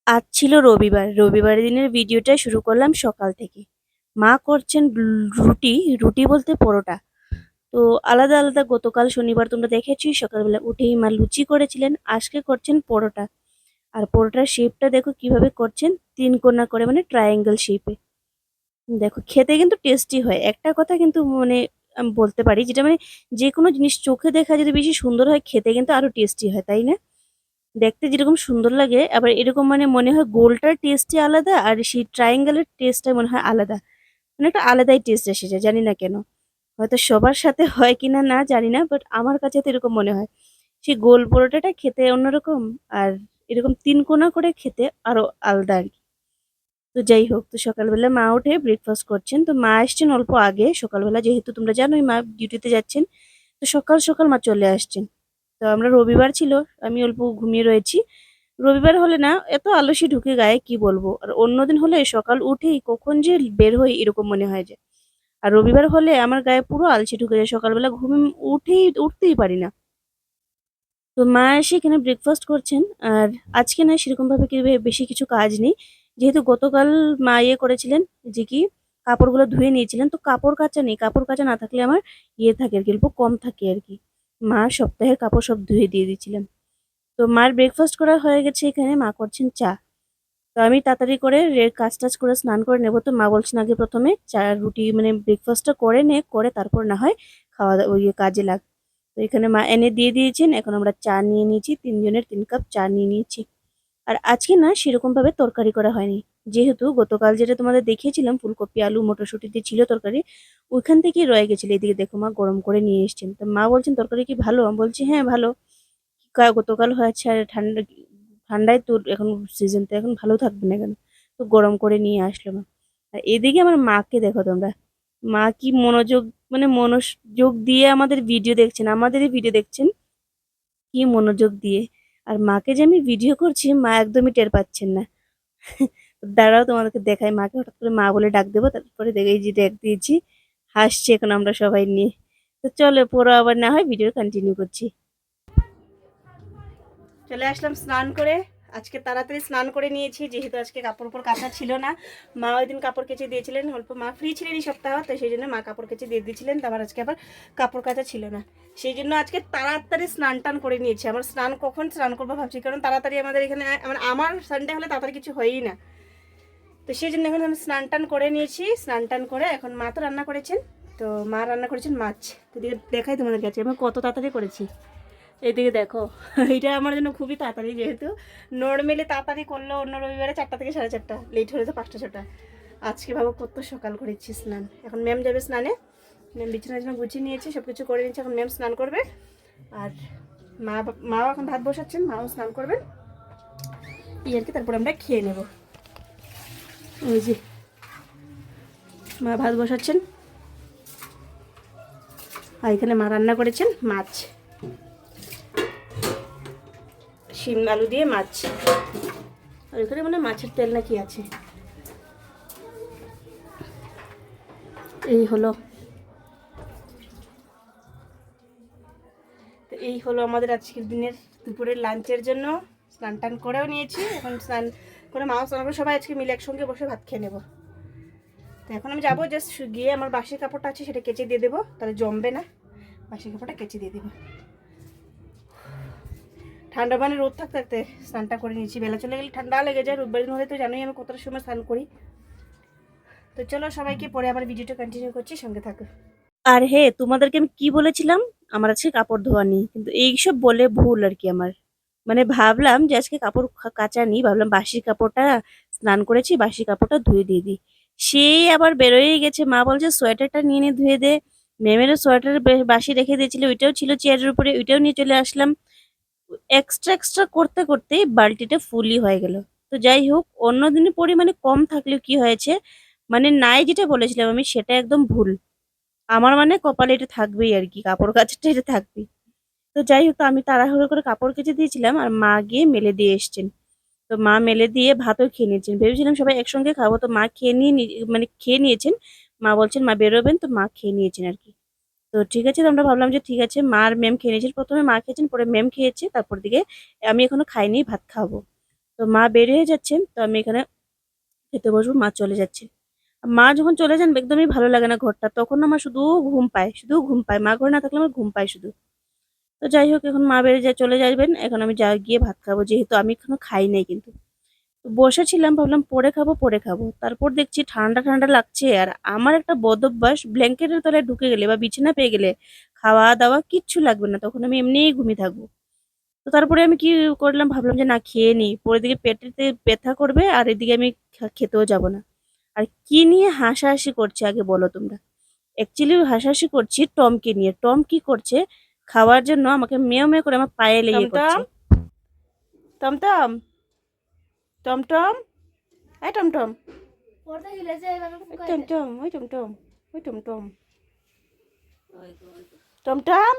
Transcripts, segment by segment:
আজ ছিল রবিবার। রবিবার দিনের ভিডিওটা শুরু করলাম সকাল থেকে। মা করছেন রুটি, রুটি বলতে পরোটা। তো আলাদা, আলাদা গতকাল শনিবার তোমরা দেখেছই সকালবেলা উঠেই মা লুচি করেছিলেন, আজকে করছেন পরোটা। আর পরোটার শেপটা দেখো কিভাবে করছেন, ৩ কোণা করে মানে ট্রায়াঙ্গেল শেপে। দেখো খেতে কিন্তু টেস্টি হয়। একটা কথা কিন্তু মানে আমি বলতে পারি যেটা মানে যেকোনো জিনিস চোখে দেখা যদি বেশি সুন্দর হয় খেতে কিন্তু আরো টেস্টি হয়, তাই না? দেখতে যেরকম সুন্দর লাগে আবার এরকম মানে মনে হয় গোলটার টেস্টই আলাদা আর সেই ট্রায়াঙ্গেলের টেস্টটা মনে হয় আলাদা। মানে একটা আলাদাই টেস্ট এসে যায়, জানি না কেন? হয়তো সবার সাথে হয় কিনা না জানি না, বাট আমার কাছে তো এরকম মনে হয়। সেই গোল পরোটাটা খেতে অন্যরকম আর এরকম ৩ কোনা করে খেতে আরো আলাদা আরকি। তো যাই হোক, তো সকালবেলা মা উঠে ব্রেকফাস্ট করছেন। তো মা আসছেন অল্প আগে সকালবেলা, যেহেতু তোমরা জানোই মা ডিউটিতে যাচ্ছেন। তো সকাল, সকাল মা চলে আসছেন। তো আমরা রবিবার ছিল, আমি অল্প ঘুমিয়ে রয়েছি। রবিবার হলে না এত আলসি ঢুকে গায়ে কি বলবো। আর অন্যদিন হলে সকাল উঠেই কখন যে বের হই এরকম মনে হয় যে। আর রবিবার হলে আমার গায়ে পুরো আলসি ঢুকে যায়। সকালবেলা ঘুম উঠতেই পারি না। তো মা এসে এখানে ব্রেকফাস্ট করছেন। আর আজকে না সেরকমভাবে বেশি কিছু কাজ নেই। যেহেতু গতকাল মা ইয়ে করেছিলেন যে কি কাপড়গুলো ধুয়ে নিয়েছিলেন। তো কাপড় কাচা নেই। কাপড় কাচা না থাকলে আমার ইয়ে থাকে আরকি, অল্প কম থাকে আরকি। মা সপ্তাহের কাপড় সব ধুয়ে দিয়ে দিয়েছিলেন। তো মার ব্রেকফাস্ট করা হয়ে গেছে এখানে, মা করছেন চা। তো আমি তাড়াতাড়ি করে কাজ-টাজ করে স্নান করে নেব। তো মা বলছেন আগে ১ম এ চা রুটি মানে ব্রেকফাস্টটা করে নে, করে তারপর না হয় খাওয়া-দাওয়া কাজে লাগ। তো এখানে মা এনে দিয়ে দিয়েছেন। এখন আমরা চা নিয়ে নিয়েছি। ৩ জনের ৩ কাপ চা নিয়ে নিয়েছি। আর আজকে না সেরকমভাবে তরকারি করা হয়নি। যেহেতু গতকাল যেটা তোমাদের দেখিয়েছিলাম ফুলকপি, আলু, মটরশুঁটি দিয়ে ছিল তরকারি, ওইখান থেকেই রয়ে গেছিল। এদিকে দেখো মা গরম করে নিয়ে এসছেন। তো মা বলছেন, "তরকারি কি ভালো?" আমি বলছি, "হ্যাঁ, ভালো।" গতকাল হয়েছে আর ঠান্ডায় তো এখন সিজন, তো এখন ভালো থাকবে না কেন? তো গরম করে নিয়ে আসলো মা। আর এদিকে আমার মাকে দেখো তোমরা। মা কি মনোযোগ মানে মনোযোগ দিয়ে আমাদের ভিডিও দেখছেন, আমাদেরই ভিডিও দেখছেন। কি মনোযোগ দিয়ে। আর মাকে যে আমি ভিডিও করছি মা একদমই টের পাচ্ছেন না। দাঁড়াও তোমাদেরকে দেখাই মাকে, হঠাৎ করে মা বলে ডাক দেবো, তারপরে দেখো এই যে ডাক দিয়েছি। হাসছি এখন আমরা সবাই নিয়ে। তো চলো পরে আবার না হয় ভিডিও কন্টিনিউ করছি। চলে আসলাম স্নান করে। আজকে তাড়াতাড়ি স্নান করে নিয়েছি, যেহেতু আজকে কাপড় উপর কাচা ছিল না। মা ওই দিন কাপড় কেচে দিয়েছিলেন, অল্প মা ফ্রি ছিলেন এই সপ্তাহ, তো সেই জন্য মা কাপড় কেচে দিয়ে দিয়েছিলেন। তো আমার আজকে আবার কাপড় কাচা ছিল না, সেই জন্য আজকে তাড়াতাড়ি স্নান টান করে নিয়েছি। আমার স্নান কখন স্নান করবো ভাবছি, কারণ তাড়াতাড়ি আমাদের এখানে আমার সানডে হলে তাড়াতাড়ি কিছু হয়ই না। তো সেই জন্য এখন আমি স্নান টান করে নিয়েছি। স্নান টান করে এখন মা তো রান্না করেছেন। তো মা রান্না করেছেন মাছ। তো দেখাই তোমাদের কাছে আমি কত তাড়াতাড়ি করেছি। এইদিকে দেখো, এটা আমার জন্য খুবই তাড়াতাড়ি, যেহেতু নর্মালি তাড়াতাড়ি করলেও অন্য রবিবারে 4টা থেকে 4:30, লেট হলে তো 5টা 6টা। আজকে ভাবো কত সকাল করেছি স্নান। এখন ম্যাম যাবে স্নানে। ম্যাম বিছানা গুছিয়ে নিয়েছি, সব কিছু করে নিয়েছি। এখন ম্যাম স্নান করবে। আর মাও এখন ভাত বসাচ্ছেন, মাও স্নান করবেন এই আর কি। তারপর আমরা খেয়ে নেব। ওই যে মা ভাত বসাচ্ছেন, আর এখানে মা রান্না করেছেন মাছ, শিম আলু দিয়ে মাছ। আর এখানে মানে মাছের তেল নাকি আছে। এই হলো, তো এই হলো আমাদের আজকের দিনের দুপুরের লাঞ্চের জন্য। স্নান টান করেও নিয়েছি, এখন স্নান করে মাও স্নান করে সবাই আজকে মিলে একসঙ্গে বসে ভাত খেয়ে নেবো। তো এখন আমি যাবো জাস্ট গিয়ে আমার বাসি কাপড়টা আছে সেটা কেচে দিয়ে দেবো, তাহলে জমবে না। বাসি কাপড়টা কেচে দিয়ে দেবো। ঠান্ডা মানে রোদ থাকতে থাকতে স্নানটা করে নিয়েছি। বেলা চলে গেলে ঠান্ডা লেগে যায়। রোববার দিন হলে তো জানোই আমি কতটা সময় স্নান করি। তো চলো সবাইকে পরে আবার ভিডিওটা কন্টিনিউ করছি, সঙ্গে থাকো। আর হে তোমাদেরকে আমি কি বলেছিলাম, আমার আজকে কাপড় ধোয়া নেই, কিন্তু এইসব বলে ভুল আর কি আমার। মানে ভাবলাম যে আজকে কাপড় কাচা নেই, ভাবলাম বাসি কাপড়টা স্নান করেছি, বাসি কাপড়টা ধুয়ে দিয়ে দিই। সে আবার বেরোয়েই গেছে। মা বলছে সোয়েটারটা নিয়ে নিয়ে ধুয়ে দে। ম্যামেরও সোয়েটার বাসি রেখে দিয়েছিল, ওইটাও ছিল চেয়ারের উপরে, ওইটাও নিয়ে চলে আসলাম। এক্সট্রা এক্সট্রা করতে করতেই বালতিটা ফুলই হয়ে গেল। তো যাই হোক, অন্য দিনের পরিমাণে কম থাকলেও কি হয়েছে, মানে নাই যেটা বলেছিলাম আমি সেটা একদম ভুল। আমার মানে কপালে এটা থাকবেই আর কি, কাপড় কাচাটা এটা থাকবেই। তো যাই হোক, তো আমি তাড়াহুড়ো করে কাপড় কেচে দিয়েছিলাম আর মা গিয়ে মেলে দিয়ে এসছেন। তো মা মেলে দিয়ে ভাতও খেয়ে নিয়েছেন। ভেবেছিলাম সবাই একসঙ্গে খাবো, তো মা মানে খেয়ে নিয়েছেন। মা বলছেন মা বেরোবেন, তো মা খেয়ে নিয়েছেন আর কি। তো ঠিক আছে, তো আমরা ভাবলাম যে ঠিক আছে, মা আর ম্যাম খেয়ে নিয়েছেন। প্রথমে মা খেয়েছেন, পরে ম্যাম খেয়েছে, তারপর দিকে আমি এখনো খাইনি, ভাত খাবো। তো মা বের হয়ে যাচ্ছেন, তো আমি এখানে খেতে বসবো, মা চলে যাচ্ছেন। মা যখন চলে যান একদমই ভালো লাগে না ঘরটা, তখন আমার শুধু ঘুম পায়, শুধু ঘুম পায়, মা ঘরে না থাকলে আমার ঘুম পায় শুধু। তো যাই হোক, এখন মা বেড়ে যায়, চলে যাবেন, এখন আমি গিয়ে ভাত খাবো, যেহেতু আমি এখনো খাই নাই কিন্তু। তো বসেছিলাম, ভাবলাম পরে খাবো পরে খাবো, তারপর দেখছি ঠান্ডা ঠান্ডা লাগছে, আর আমার একটা বদ অভ্যাস, ব্ল্যাঙ্কেটের তলায় ঢুকে গেলে বা বিছানা পেয়ে গেলে খাওয়া দাওয়া কিচ্ছু লাগবে না, তখন আমি এমনিই ঘুমিয়ে থাকবো। তো তারপরে আমি কি করলাম, ভাবলাম যে না খেয়ে নিই, পরে দিকে পেটেতে ব্যথা করবে আর এদিকে আমি খেতেও যাব না। আর কি নিয়ে হাসাহাসি করছে আগে বলো তোমরা? অ্যাকচুয়ালি হাসাহাসি করছি টমকে নিয়ে। টম কি করছে, খাওয়ার জন্য আমাকে মেয় মেয় করে আমার পায়ে লেগে করছে। টমটম, টমটম, এই টমটম, টমটম, ওই টমটম, ওই টমটম, টমটম,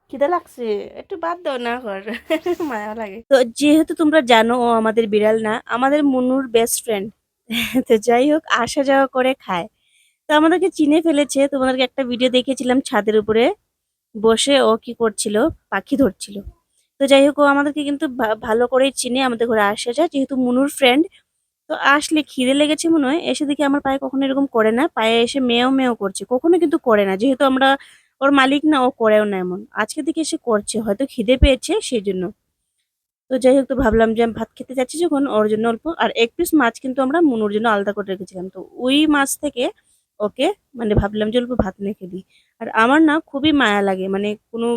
খিদে লাগছে, একটু বাদ দাও না ঘর। মায়া লাগে। তো যেহেতু তোমরা জানো ও আমাদের বিড়াল না, আমাদের মুন্নুর বেস্ট ফ্রেন্ড। তো যাই হোক, আসা যাওয়া করে খায়। তো আমাদেরকে চিনে ফেলেছে, তোমাদেরকে একটা ভিডিও দেখিয়েছিলাম ছাদের উপরে বসে ও কি করছিল, পাখি ধরছিল। তো যাই হোক, ও আমাদেরকে কিন্তু ভালো করেই চিনে, আমাদের ঘরে আসে যায় যেহেতু মুনুর ফ্রেন্ড। তো আসলে খিদে লেগেছে মনে হয়, এসে দেখি আমার পায়ে কখনো এরকম করে না, পায়ে এসে মেও মেও করছে, কখনো কিন্তু করে না, যেহেতু আমরা ওর মালিক না, ও করেও না এমন। আজকে দিকে এসে করছে, হয়তো খিদে পেয়েছে সেই জন্য। তো যাই হোক, তো ভাবলাম যে আমি ভাত খেতে যাচ্ছি যখন, ওর জন্য অল্প আর এক পিস মাছ কিন্তু আমরা মুনুর জন্য আলাদা করে রেখেছিলাম, তো ওই মাছ থেকে ওকে মানে ভাবলাম যে অল্প ভাত মেখে দিই। আর আমার না খুবই মায়া লাগে, মানে কোনো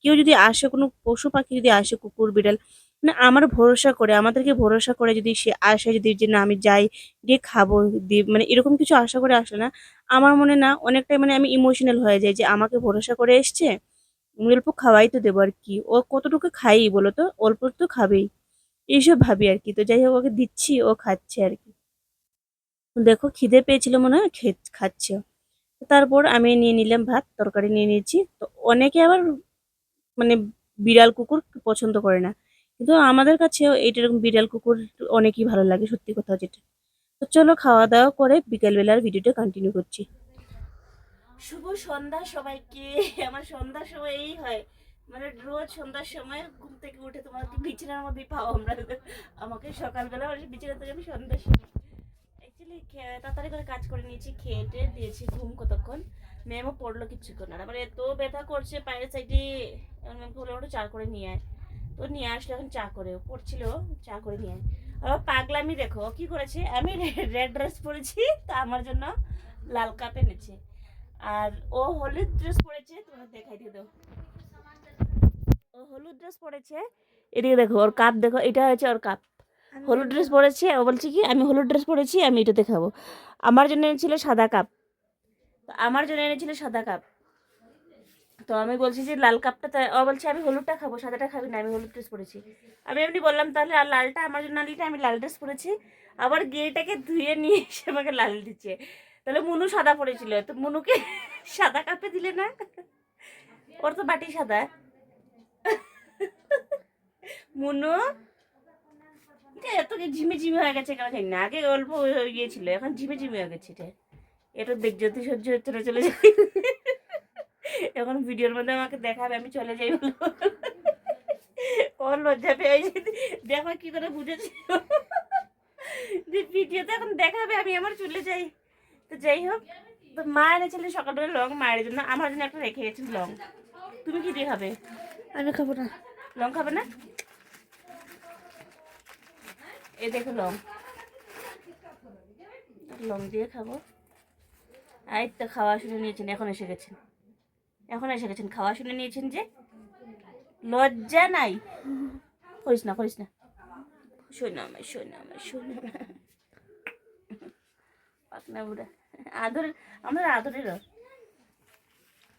কেউ যদি আসে, কোনো পশু পাখি যদি আসে, কুকুর বিড়াল, মানে আমার ভরসা করে, আমাদেরকে ভরসা করে যদি সে আসে, যদি যে না আমি যাই, গিয়ে খাবো, দিয়ে মানে এরকম কিছু আশা করে আসলে না, আমার মনে না অনেকটাই মানে আমি ইমোশনাল হয়ে যাই, যে আমাকে ভরসা করে এসছে, অল্প খাওয়াই তো দেবো আর কি, ও কতটুকু খাই বলো তো, অল্প তো খাবেই, এইসব ভাবি আর কি। তো যাই হোক, ওকে দিচ্ছি, ও খাচ্ছে আর কি। দেখো খিদে পেয়েছিল মনে হয়, খাচ্ছে। তারপর আমি নিয়ে নিলাম ভাত, তরকারি নিয়ে নিয়েছি। তো অনেকে আবার মানে বিড়াল কুকুর পছন্দ করে না, কিন্তু আমাদের কাছেও এইরকম বিড়াল কুকুর অনেকই ভালো লাগে, সত্যি কথা যেটা। তো চলো খাওয়া দাওয়া করে বিকেলবেলার ভিডিওটা কন্টিনিউ করছি। শুভ সন্ধ্যা সবাইকে। আমার সন্ধ্যার সময় এই হয়, মানে রোজ সন্ধ্যার সময় ঘুম থেকে উঠে তোমাকে বিছানার মধ্যে পাও আমরা, আমাকে সকালবেলা বিছানা থেকে আমি সন্ধ্যার সময় অ্যাকচুয়ালি তাড়াতাড়ি করে কাজ করে নিয়েছি, খেয়ে টেয়ে দিয়েছি, ঘুম কতক্ষণ, ম্যামও পড়লো কিছুক্ষণ। আর আমার এত ব্যথা করছে পায়ের সাইডে, ম্যামকে বলে ওটা চা করে নিয়ে আয়। তো নিয়ে আসলে এখন চা করে পড়ছিল, চা করে নিয়ে আয়। আবার পাগলামি দেখো কি করেছে, আমি রেড ড্রেস পরেছি, তো আমার জন্য লাল কাপ এনেছে। আর ও হলুদ ড্রেস পরেছে, তোমার দেখাই দিয়ে দাও, ও হলুদ ড্রেস পরেছে, এদিকে দেখো ওর কাপ দেখো, এটা হচ্ছে ওর কাপ। হলুদ ড্রেস পরেছে, ও বলছে কি আমি হলুদ ড্রেস পরেছি, আমি এটাতে খাবো। আমার জন্য এনেছিল সাদা কাপ, তো আমার জন্য এনেছিল সাদা কাপ। তো আমি বলছি যে লাল কাপটা, ও বলছে আমি হলুদটা খাবো, সাদাটা খাবি না, আমি হলুদ ড্রেস পরেছি। আমি এমনি বললাম তাহলে আর লালটা আমার জন্য আনলিটা, আমি লাল ড্রেস পরেছি। আবার গিয়েটাকে ধুয়ে নিয়ে এসে আমাকে লাল দিচ্ছে। তাহলে মুনু সাদা পরেছিল, তো মুনুকে সাদা কাপে দিলে না, ওর তো বাটি সাদা। মুনু এত ঝিমিঝিমি হয়ে গেছে কেন জানি না, আগে অল্প হয়ে গিয়েছিল, এখন ঝিমিঝিমি হয়ে গেছে। এটা দেখ যদি সহ্য হচ্ছে না, চলে যাই। এখন ভিডিওর মধ্যে আমাকে দেখাবে, আমি চলে যাই বলবো, ওর লজ্জা পেয়ে দেখো কি করে বুঝেছি, যে ভিডিওতে এখন দেখাবে আমি আমার চলে যাই। তো যাই হোক, তো মা এনেছিলেন সকালবেলা লং, মায়ের জন্য, আমার জন্য একটা রেখে গেছেন লং। তুমি কি দিয়ে খাবে? আমি খাবো না। লং খাবে না? এ দেখো লং, লং দিয়ে খাবো। এই তো খাওয়া শুনে নিয়েছেন, এখন এসে গেছেন, এখন এসে গেছেন, খাওয়া শুনে নিয়েছেন যে, লজ্জা নাই। করিস না, করিস না, শোনা আমার, শোনা আমার, শোনা পাকনা বুড়া, আদর, আমরা আদরের।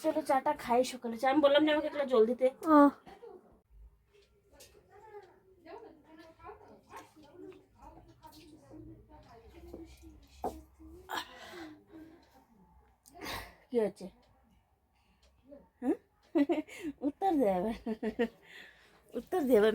চলো চাটা খাই, সকালে চা, আমি বললাম যে আমাকে একটা জল দিতে। ও কি হচ্ছে? হ্যাঁ, উত্তর দেবে, উত্তর দেবে।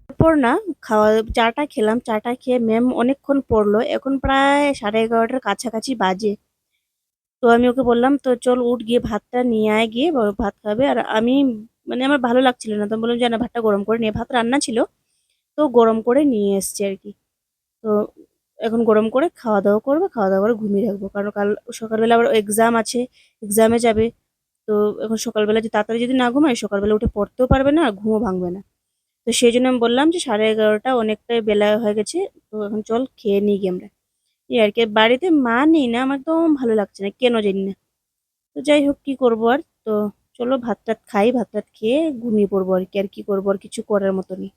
তারপর না খাওয়া চাটা খেলাম, চাটা খেয়ে ম্যাম অনেকক্ষণ পড়লো, এখন প্রায় 11:30টার কাছাকাছি বাজে। তো আমি ওকে বললাম, তো চল উঠ গিয়ে ভাতটা নিয়ে আয়, গিয়ে ভাত খাবে। আর আমি মানে আমার ভালো লাগছিল না, তো আমি বললাম যে না, ভাতটা গরম করে নিয়ে, ভাত রান্না ছিল তো গরম করে নিয়ে এসছি আর কি। তো এখন গরম করে খাওয়া দাওয়া করবে, খাওয়া দাওয়া করে ঘুমিয়ে রাখবো, কারণ কাল সকালবেলা আবার এক্সাম আছে, এক্সামে যাবে। তো এখন সকালবেলা যে তাড়াতাড়ি যদি না ঘুমায়, সকালবেলা উঠে পড়তেও পারবে না আর ঘুমও ভাঙবে না। তো সেই জন্য আমি বললাম যে 11:30 অনেকটাই বেলা হয়ে গেছে, তো এখন চল খেয়ে নিই গিয়ে আমরা। এই আর কি, বাড়িতে মা নেই না, আমার একদম ভালো লাগছে না, কেন জানি না। তো যাই হোক, কি করবো আর। তো চলো ভাত টাত খাই, ভাত টাত খেয়ে ঘুমিয়ে পড়বো আর কি। আর কি করবো, আর কিছু করার মতো নেই।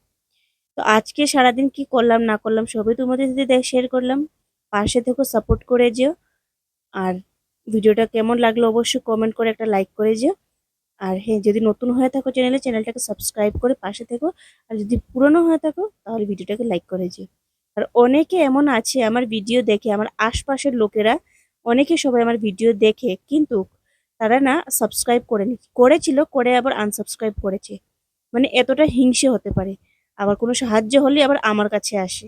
তো আজকে সারাদিন কি করলাম না করলাম সবই তোমাদের সাথে শেয়ার করলাম। পাশে থেকো, সাপোর্ট করে যেও। আর ভিডিওটা কেমন লাগলো অবশ্যই কমেন্ট করে একটা লাইক করে যেও। আর হ্যাঁ, যদি নতুন হয়ে থাকো চ্যানেলটাকে সাবস্ক্রাইব করে পাশে থেকো। আর যদি পুরনো হয়ে থাকো তাহলে ভিডিওটাকে লাইক করে যেও। আর অনেকে এমন আছে আমার ভিডিও দেখে, আমার আশপাশের লোকেরা, অনেকে সবাই আমার ভিডিও দেখে কিন্তু তারা না সাবস্ক্রাইব করেছিল, করে আবার আনসাবস্ক্রাইব করেছে। মানে এতটা হিংসে হতে পারে। আবার কোনো সাহায্য হলে আবার আমার কাছে আসে।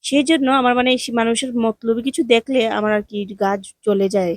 সেই জন্য আমার মানে মানুষের মতলবি কিছু দেখলে আমার আর কি গা জ্বলে যায়।